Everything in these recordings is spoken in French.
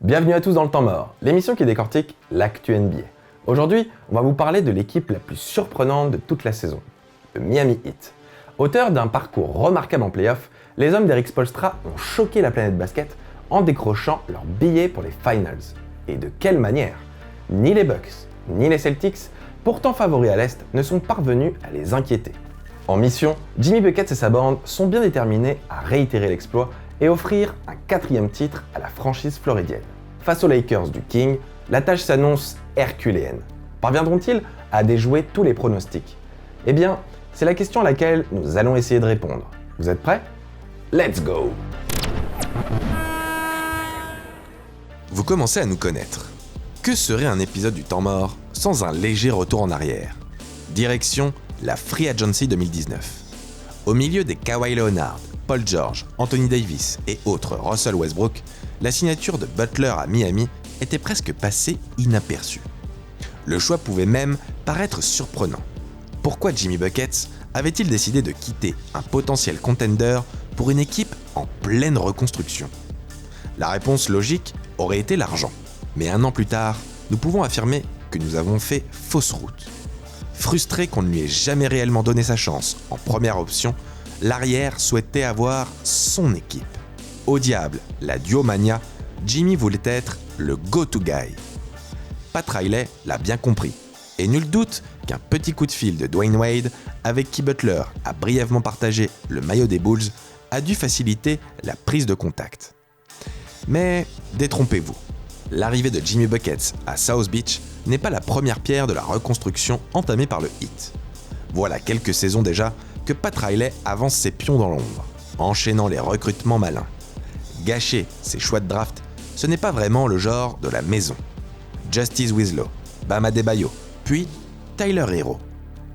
Bienvenue à tous dans le temps mort, l'émission qui décortique l'actu NBA. Aujourd'hui, on va vous parler de l'équipe la plus surprenante de toute la saison, le Miami Heat. Auteurs d'un parcours remarquable en playoff, les hommes d'Erik Spoelstra ont choqué la planète basket en décrochant leur billet pour les Finals. Et de quelle manière? Ni les Bucks, ni les Celtics, pourtant favoris à l'Est, ne sont parvenus à les inquiéter. En mission, Jimmy Buckets et sa bande sont bien déterminés à réitérer l'exploit et offrir un 4e titre à la franchise floridienne. Face aux Lakers du King, la tâche s'annonce herculéenne. Parviendront-ils à déjouer tous les pronostics? Eh bien, c'est la question à laquelle nous allons essayer de répondre. Vous êtes prêts? Let's go! Vous commencez à nous connaître. Que serait un épisode du temps mort sans un léger retour en arrière? Direction la Free Agency 2019. Au milieu des Kawhi Leonard, Paul George, Anthony Davis et autres Russell Westbrook, la signature de Butler à Miami était presque passée inaperçue. Le choix pouvait même paraître surprenant. Pourquoi Jimmy Buckets avait-il décidé de quitter un potentiel contender pour une équipe en pleine reconstruction? La réponse logique aurait été l'argent. Mais un an plus tard, nous pouvons affirmer que nous avons fait fausse route. Frustré qu'on ne lui ait jamais réellement donné sa chance en première option, l'arrière souhaitait avoir son équipe. Au diable, la duomania, Jimmy voulait être le go-to guy. Pat Riley l'a bien compris, et nul doute qu'un petit coup de fil de Dwayne Wade, avec qui Butler a brièvement partagé le maillot des Bulls, a dû faciliter la prise de contact. Mais détrompez-vous, l'arrivée de Jimmy Buckets à South Beach n'est pas la première pierre de la reconstruction entamée par le Heat. Voilà quelques saisons déjà que Pat Riley avance ses pions dans l'ombre, enchaînant les recrutements malins. Gâcher ses choix de draft, ce n'est pas vraiment le genre de la maison. Justice Winslow, Bam Adebayo, puis Tyler Hero.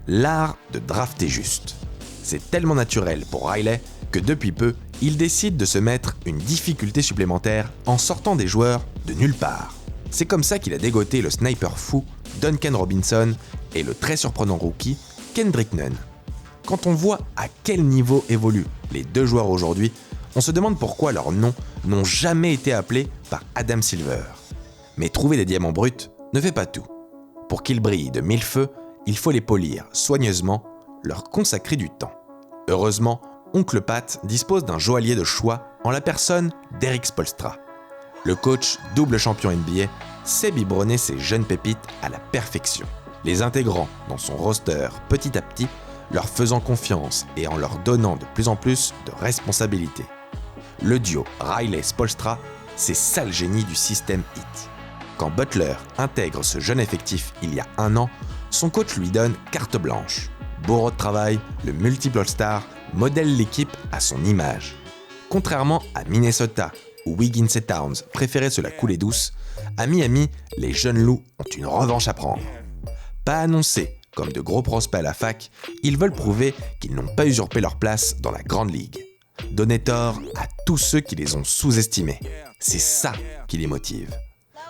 L'art de drafter juste. C'est tellement naturel pour Riley que depuis peu, il décide de se mettre une difficulté supplémentaire en sortant des joueurs de nulle part. C'est comme ça qu'il a dégoté le sniper fou Duncan Robinson et le très surprenant rookie Kendrick Nunn. Quand on voit à quel niveau évoluent les deux joueurs aujourd'hui, on se demande pourquoi leurs noms n'ont jamais été appelés par Adam Silver. Mais trouver des diamants bruts ne fait pas tout. Pour qu'ils brillent de mille feux, il faut les polir soigneusement, leur consacrer du temps. Heureusement, Oncle Pat dispose d'un joaillier de choix en la personne d'Erik Spoelstra. Le coach double champion NBA sait biberonner ses jeunes pépites à la perfection, les intégrant dans son roster petit à petit, leur faisant confiance et en leur donnant de plus en plus de responsabilités. Le duo Riley-Spoelstra, c'est ça le génie du système Heat. Quand Butler intègre ce jeune effectif il y a un an, son coach lui donne carte blanche. Bourreau de travail, le multiple All-Star modèle l'équipe à son image. Contrairement à Minnesota, où Wiggins et Towns préféraient se la couler douce, à Miami, les jeunes loups ont une revanche à prendre. Pas annoncés comme de gros prospects à la fac, ils veulent prouver qu'ils n'ont pas usurpé leur place dans la grande ligue. Donner tort à tous ceux qui les ont sous-estimés. C'est ça qui les motive.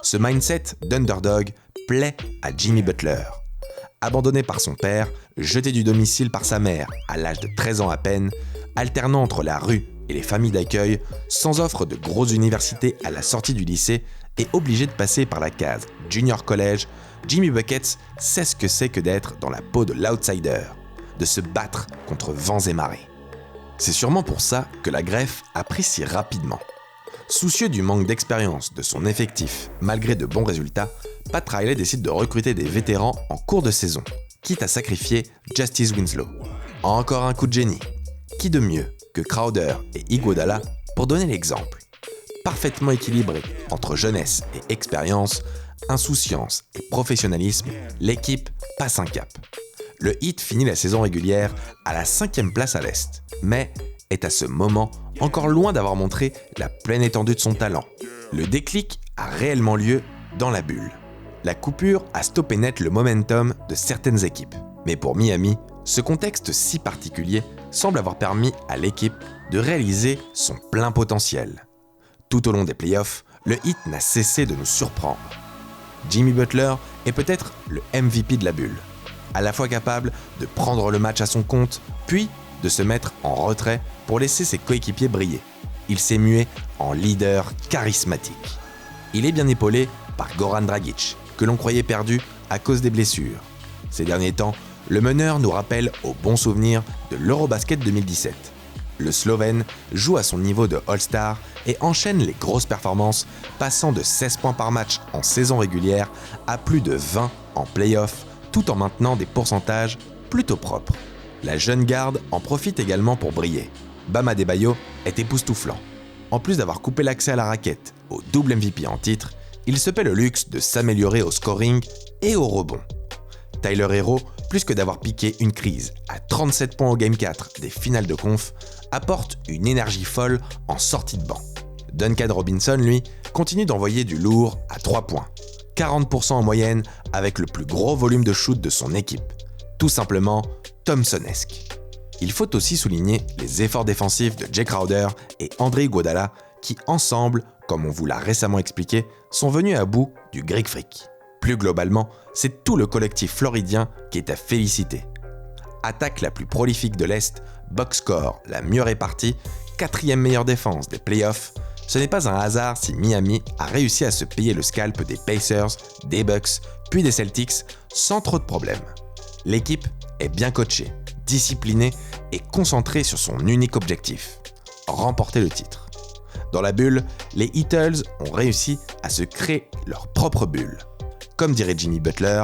Ce mindset d'underdog plaît à Jimmy Butler. Abandonné par son père, jeté du domicile par sa mère à l'âge de 13 ans à peine, alternant entre la rue et les familles d'accueil, sans offre de grosses universités à la sortie du lycée et obligé de passer par la case junior college, Jimmy Buckets sait ce que c'est que d'être dans la peau de l'outsider, de se battre contre vents et marées. C'est sûrement pour ça que la greffe a pris si rapidement. Soucieux du manque d'expérience de son effectif, malgré de bons résultats, Pat Riley décide de recruter des vétérans en cours de saison, quitte à sacrifier Justice Winslow. Encore un coup de génie. Qui de mieux que Crowder et Iguodala pour donner l'exemple? Parfaitement équilibré entre jeunesse et expérience, insouciance et professionnalisme, l'équipe passe un cap. Le Heat finit la saison régulière à la 5e place à l'Est, mais est à ce moment encore loin d'avoir montré la pleine étendue de son talent. Le déclic a réellement lieu dans la bulle. La coupure a stoppé net le momentum de certaines équipes. Mais pour Miami, ce contexte si particulier semble avoir permis à l'équipe de réaliser son plein potentiel. Tout au long des playoffs, le Heat n'a cessé de nous surprendre. Jimmy Butler est peut-être le MVP de la bulle, à la fois capable de prendre le match à son compte, puis de se mettre en retrait pour laisser ses coéquipiers briller. Il s'est mué en leader charismatique. Il est bien épaulé par Goran Dragic, que l'on croyait perdu à cause des blessures. Ces derniers temps, le meneur nous rappelle aux bons souvenirs de l'Eurobasket 2017. Le Slovène joue à son niveau de All-Star et enchaîne les grosses performances, passant de 16 points par match en saison régulière à plus de 20 en play-off, tout en maintenant des pourcentages plutôt propres. La jeune garde en profite également pour briller. Bam Adebayo est époustouflant. En plus d'avoir coupé l'accès à la raquette au double MVP en titre, il se paie le luxe de s'améliorer au scoring et au rebond. Tyler Herro, plus que d'avoir piqué une crise à 37 points au Game 4 des finales de conf, apporte une énergie folle en sortie de banc. Duncan Robinson, lui, continue d'envoyer du lourd à 3 points. 40% en moyenne avec le plus gros volume de shoot de son équipe. Tout simplement Thompsonesque. Il faut aussi souligner les efforts défensifs de Jay Crowder et André Iguodala qui, ensemble, comme on vous l'a récemment expliqué, sont venus à bout du Greek Freak. Plus globalement, c'est tout le collectif floridien qui est à féliciter. Attaque la plus prolifique de l'Est, box score la mieux répartie, 4e meilleure défense des playoffs, ce n'est pas un hasard si Miami a réussi à se payer le scalp des Pacers, des Bucks, puis des Celtics sans trop de problèmes. L'équipe est bien coachée, disciplinée et concentrée sur son unique objectif, remporter le titre. Dans la bulle, les Heatles ont réussi à se créer leur propre bulle. Comme dirait Jimmy Butler,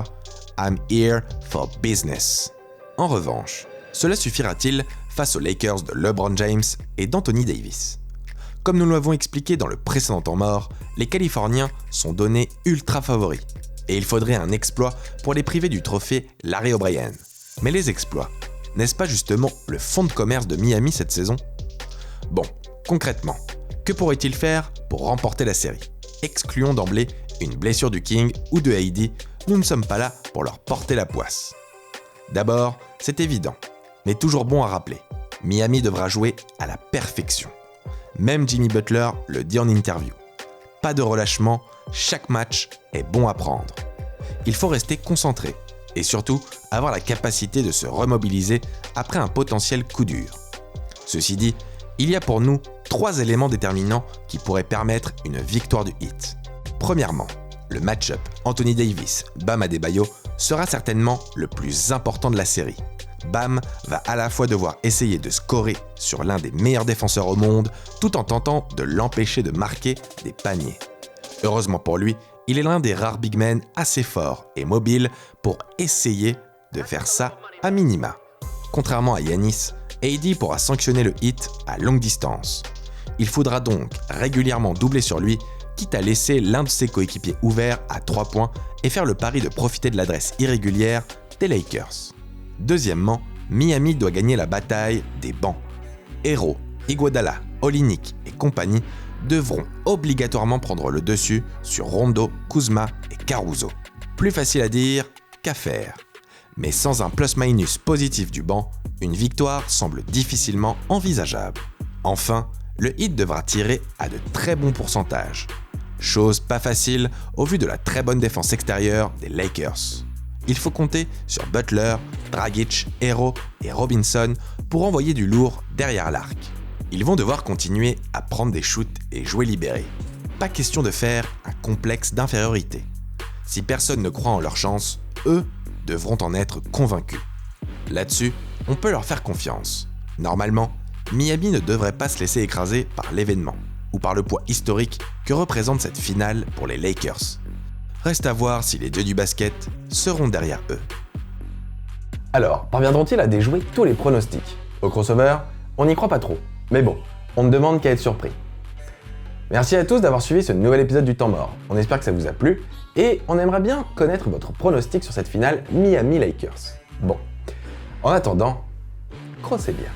I'm here for business. En revanche, cela suffira-t-il face aux Lakers de LeBron James et d'Anthony Davis? Comme nous l'avons expliqué dans le précédent temps mort, les Californiens sont donnés ultra favoris. Et il faudrait un exploit pour les priver du trophée Larry O'Brien. Mais les exploits, n'est-ce pas justement le fonds de commerce de Miami cette saison? Bon, concrètement, que pourrait-il faire pour remporter la série? Excluons d'emblée une blessure du King ou de AD, nous ne sommes pas là pour leur porter la poisse. D'abord, c'est évident, mais toujours bon à rappeler, Miami devra jouer à la perfection. Même Jimmy Butler le dit en interview. Pas de relâchement, chaque match est bon à prendre. Il faut rester concentré et surtout avoir la capacité de se remobiliser après un potentiel coup dur. Ceci dit, il y a pour nous 3 éléments déterminants qui pourraient permettre une victoire du Heat. Premièrement, le match-up Anthony Davis-Bam Adebayo sera certainement le plus important de la série. Bam va à la fois devoir essayer de scorer sur l'un des meilleurs défenseurs au monde tout en tentant de l'empêcher de marquer des paniers. Heureusement pour lui, il est l'un des rares big men assez forts et mobiles pour essayer de faire ça à minima. Contrairement à Giannis, AD pourra sanctionner le hit à longue distance. Il faudra donc régulièrement doubler sur lui, quitte à laisser l'un de ses coéquipiers ouvert à 3 points et faire le pari de profiter de l'adresse irrégulière des Lakers. Deuxièmement, Miami doit gagner la bataille des bancs. Herro, Iguodala, Olynyk et compagnie devront obligatoirement prendre le dessus sur Rondo, Kuzma et Caruso. Plus facile à dire qu'à faire. Mais sans un plus-minus positif du banc, une victoire semble difficilement envisageable. Enfin, le Heat devra tirer à de très bons pourcentages. Chose pas facile au vu de la très bonne défense extérieure des Lakers. Il faut compter sur Butler, Dragic, Herro et Robinson pour envoyer du lourd derrière l'arc. Ils vont devoir continuer à prendre des shoots et jouer libéré. Pas question de faire un complexe d'infériorité. Si personne ne croit en leur chance, eux devront en être convaincus. Là-dessus, on peut leur faire confiance. Normalement, Miami ne devrait pas se laisser écraser par l'événement ou par le poids historique que représente cette finale pour les Lakers. Reste à voir si les dieux du basket seront derrière eux. Alors, parviendront-ils à déjouer tous les pronostics? Au crossover, on n'y croit pas trop. Mais bon, on ne demande qu'à être surpris. Merci à tous d'avoir suivi ce nouvel épisode du Temps Mort. On espère que ça vous a plu et on aimerait bien connaître votre pronostic sur cette finale Miami Lakers. Bon, en attendant, crossez bien.